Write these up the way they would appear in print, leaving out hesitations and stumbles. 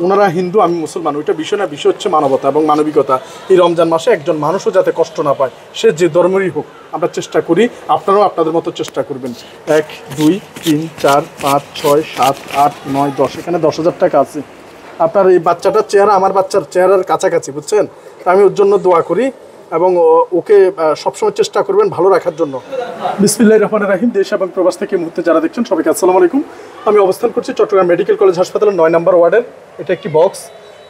ওনারা হিন্দু, আমি মুসলমান, ওইটা বিষয় না। বিষয় হচ্ছে মানবতা এবং মানবিকতা। এই রমজান মাসে একজন মানুষও যাতে কষ্ট না পায়, সে যে ধর্মেরই হোক, আমরা চেষ্টা করি। আপনারাও আপনাদের মতো চেষ্টা করবেন। 1 2 3 4 5 6 7 8 9 10, এখানে 10,000 টাকা আছে। আপনার এই বাচ্চাটার চেহারা আমার বাচ্চার চেহারার কাছাকাছি, বুঝছেন? আমি ওর জন্য দোয়া করি এবং ওকে সবসময় চেষ্টা করবেন ভালো রাখার জন্য। বিসমিল্লাহির রহমানির রহিম। দেশ এবং প্রবাস থেকে মুহূর্তে যারা দেখছেন সবাইকে আসসালামু আলাইকুম। আমি অবস্থান করছি চট্টগ্রাম মেডিকেল কলেজ হাসপাতালের 9 নম্বর ওয়ার্ডের। এটা একটি বক্স।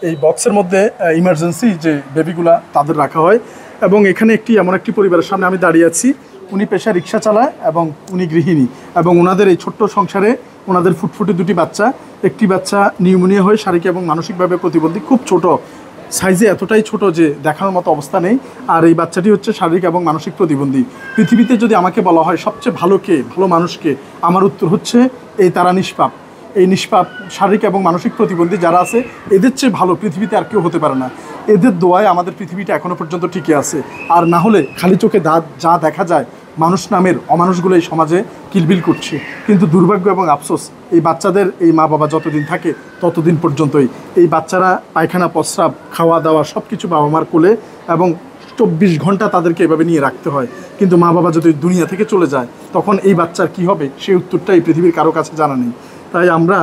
এই বক্সের মধ্যে ইমার্জেন্সি যে বেবিগুলা তাদের রাখা হয়। এবং এখানে এমন একটি পরিবারের সামনে আমি দাঁড়িয়ে আছি। উনি পেশা রিক্সা চালায় এবং উনি গৃহিণী, এবং ওনাদের এই ছোট্ট সংসারে ওনাদের ফুটফুটে দুটি বাচ্চা। একটি বাচ্চা নিউমোনিয়া হয়ে শারীরিক এবং মানসিকভাবে প্রতিবন্ধী, খুব ছোট সাইজে, এতটাই ছোট যে দেখানোর মতো অবস্থা নেই। আর এই বাচ্চাটি হচ্ছে শারীরিক এবং মানসিক প্রতিবন্ধী। পৃথিবীতে যদি আমাকে বলা হয় সবচেয়ে ভালো মানুষকে, আমার উত্তর হচ্ছে এই তারা নিষ্পাপ। এই নিষ্পাপ শারীরিক এবং মানসিক প্রতিবন্ধী যারা আছে, এদের চেয়ে ভালো পৃথিবীতে আর কেউ হতে পারে না। এদের দোয়ায় আমাদের পৃথিবীটা এখনও পর্যন্ত টিকে আছে। আর না হলে খালি চোখে যা দেখা যায়, মানুষ নামের অমানুষগুলো এই সমাজে কিলবিল করছে। কিন্তু দুর্ভাগ্য এবং আফসোস, এই বাচ্চাদের এই মা বাবা যতদিন থাকে ততদিন পর্যন্তই এই বাচ্চারা পায়খানা, প্রস্রাব, খাওয়া দাওয়া সব কিছু বাবা মার কোলে, এবং 24 ঘন্টা তাদেরকে এভাবে নিয়ে রাখতে হয়। কিন্তু মা বাবা যদি দুনিয়া থেকে চলে যায়, তখন এই বাচ্চার কি হবে সেই উত্তরটা এই পৃথিবীর কারো কাছে জানা নেই। তাই আমরা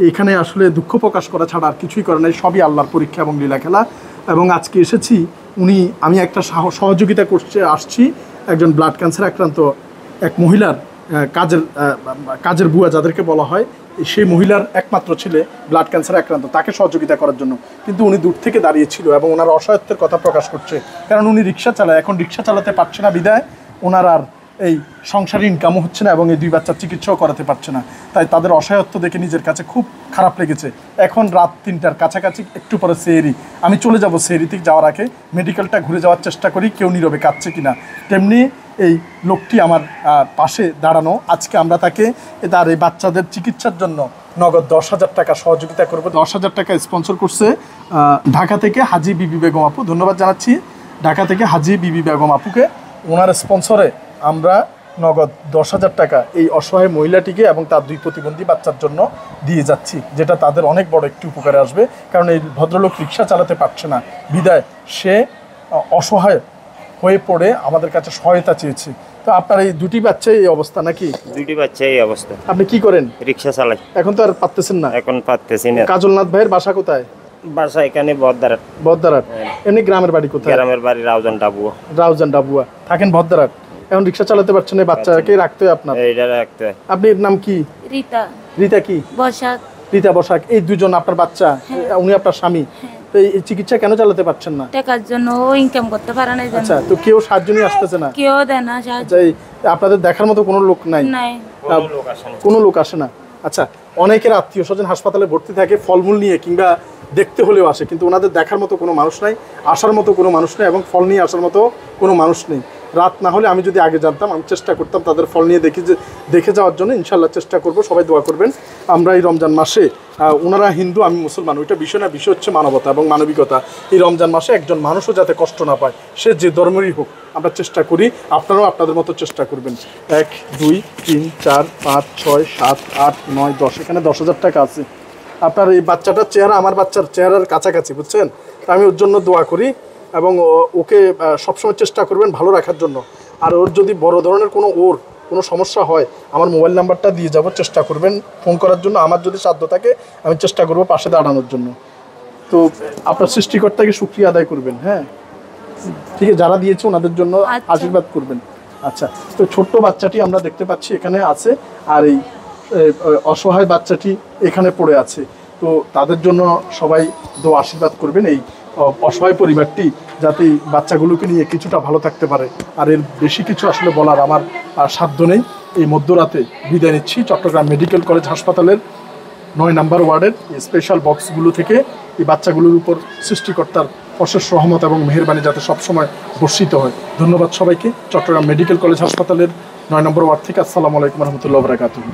এখানে আসলে দুঃখ প্রকাশ করা ছাড়া আর কিছুই করে নাই। সবই আল্লাহর পরীক্ষা এবং লীলা খেলা। এবং আজকে এসেছি, আমি একটা সহযোগিতা আসছি একজন ব্লাড ক্যান্সার আক্রান্ত এক মহিলার কাজের বুয়া যাদেরকে বলা হয়, সেই মহিলার একমাত্র ছেলে ব্লাড ক্যান্সারে আক্রান্ত, তাকে সহযোগিতা করার জন্য। কিন্তু উনি দূর থেকে দাঁড়িয়েছিল এবং ওনার অসহায়ত্বের কথা প্রকাশ করছে। কারণ উনি রিক্সা চালায়, এখন রিক্সা চালাতে পারছে না বিদায় ওনার আর এই সংসারে ইনকামও হচ্ছে না এবং এই 2 বাচ্চার চিকিৎসাও করাতে পারছে না। তাই তাদের অসহায়ত্ব দেখে নিজের কাছে খুব খারাপ লেগেছে। এখন রাত 3টার কাছাকাছি, একটু পরে সেহরি। আমি চলে যাব, সেহরি থেকে যাওয়ার আগে মেডিকেলটা ঘুরে যাওয়ার চেষ্টা করি, কেউ নীরবে কাঁদছে কিনা। তেমনি এই লোকটি আমার পাশে দাঁড়ানো। আজকে আমরা তাকে তার এই বাচ্চাদের চিকিৎসার জন্য নগদ 10,000 টাকা সহযোগিতা করবো। 10,000 টাকা স্পন্সর করছে ঢাকা থেকে হাজি বিবি বেগম আপু। ধন্যবাদ জানাচ্ছি ঢাকা থেকে হাজি বিবি বেগম আপুকে। ওনার স্পন্সরে আমরা নগদ 10,000 টাকা এই অসহায় মহিলাটিকে এবং তার 2 প্রতিবন্ধী বাচ্চার জন্য দিয়ে যাচ্ছি, যেটা তাদের অনেক বড় একটি উপকারে আসবে। কারণ এই ভদ্রলোক রিক্সা চালাতে পারছে না বিদায় সে অসহায় হয়ে পড়ে আমাদের কাছে সহায়তা চেয়েছে। তো আপনার এই 2টি বাচ্চা এই অবস্থা নাকি? 2টি বাচ্চা এই অবস্থা। আপনি কি করেন? রিক্সা চালাই। এখন তো আর পারতেছেন না? এখন পারতেছি না। কাজলনাথ ভাইয়ের বাসা কোথায়? বাসা এখানে বদ্দারাট। বদ্দারাট। এমনি গ্রামের বাড়ি কোথায়? গ্রামের বাড়ি রাউজান ডাবুয়া। রাউজান ডাবুয়া। থাকেন বদ্দারাট। এখন রিক্সা চালাতে পারছেন না, বাচ্চাকে রাখতে হয় আপনার। এইটা রাখতে হয়। আপনার নাম কি? রিতা। রিতা কি? বসাক। রিতা বসাক। এই 2জন আপনার বাচ্চা? উনি আপনার স্বামী? তো এই চিকিৎসা কেন চালাতে পারছেন না? টাকার জন্য, ও ইনকাম করতে পারে না। আচ্ছা, তো কেউ সাহায্য নিয়ে আসতেছে না? কেউ দেয় না সাহায্য। আপনাদের দেখার মতো কোনো লোক নাই? নাই, কোনো লোক আসে না। আচ্ছা, অনেকের আত্মীয় স্বজন হাসপাতালে ভর্তি থাকে ফলমূল নিয়ে, কিংবা দেখতে হলেও আসে, কিন্তু ওনাদের দেখার মতো কোনো মানুষ নাই, আসার মতো কোনো মানুষ নেই, এবং ফল নিয়ে আসার মতো কোনো মানুষ নেই। রাত না হলে আমি যদি আগে জানতাম, আমি চেষ্টা করতাম তাদের ফল নিয়ে দেখে যাওয়ার জন্য। ইনশাল্লাহ চেষ্টা করব, সবাই দোয়া করবেন। আমরা এই রমজান মাসে, ওনারা হিন্দু, আমি মুসলমান, ওইটা বিষয় না। বিষয় হচ্ছে মানবতা এবং মানবিকতা। এই রমজান মাসে একজন মানুষও যাতে কষ্ট না পায়, সে যে ধর্মেরই হোক, আমরা চেষ্টা করি। আপনারাও আপনাদের মতো চেষ্টা করবেন। 1 2 3 4 5 6 7 8 9 10, এখানে 10,000 টাকা আছে। আপনার এই বাচ্চাটার চেহারা আমার বাচ্চার চেহারার কাছাকাছি, বুঝছেন? আমি ওর জন্য দোয়া করি এবং ওকে সবসময় চেষ্টা করবেন ভালো রাখার জন্য। আর ওর যদি বড় ধরনের কোনো সমস্যা হয়, আমার মোবাইল নাম্বারটা দিয়ে যাব, চেষ্টা করবেন ফোন করার জন্য। আমার যদি সাধ্য থাকে আমি চেষ্টা করব পাশে দাঁড়ানোর জন্য। তো আপনার সৃষ্টিকর্তাকে শুকরিয়া আদায় করবেন। হ্যাঁ, ঠিক আছে, যারা দিয়েছে ওনাদের জন্য আশীর্বাদ করবেন। আচ্ছা, তো ছোট্ট বাচ্চাটি আমরা দেখতে পাচ্ছি এখানে আছে, আর এই অসহায় বাচ্চাটি এখানে পড়ে আছে। তো তাদের জন্য সবাই দোয়া আশীর্বাদ করবেন, এই অসহায় পরিবারটি যাতে বাচ্চাগুলোকে নিয়ে কিছুটা ভালো থাকতে পারে। আর এর বেশি কিছু আসলে বলার আমার সাধ্য নেই। এই মধ্যরাতে বিদায় নিচ্ছি চট্টগ্রাম মেডিকেল কলেজ হাসপাতালের 9 নম্বর ওয়ার্ডের স্পেশাল বক্সগুলো থেকে। এই বাচ্চাগুলোর উপর সৃষ্টিকর্তার অশেষ রহমত এবং মেহেরবানি যাতে সবসময় বর্ষিত হয়। ধন্যবাদ সবাইকে। চট্টগ্রাম মেডিকেল কলেজ হাসপাতালের 9 নম্বর ওয়ার্ড থেকে আসসালামু আলাইকুম রহমতুল্লাহ বারাকাতুহু।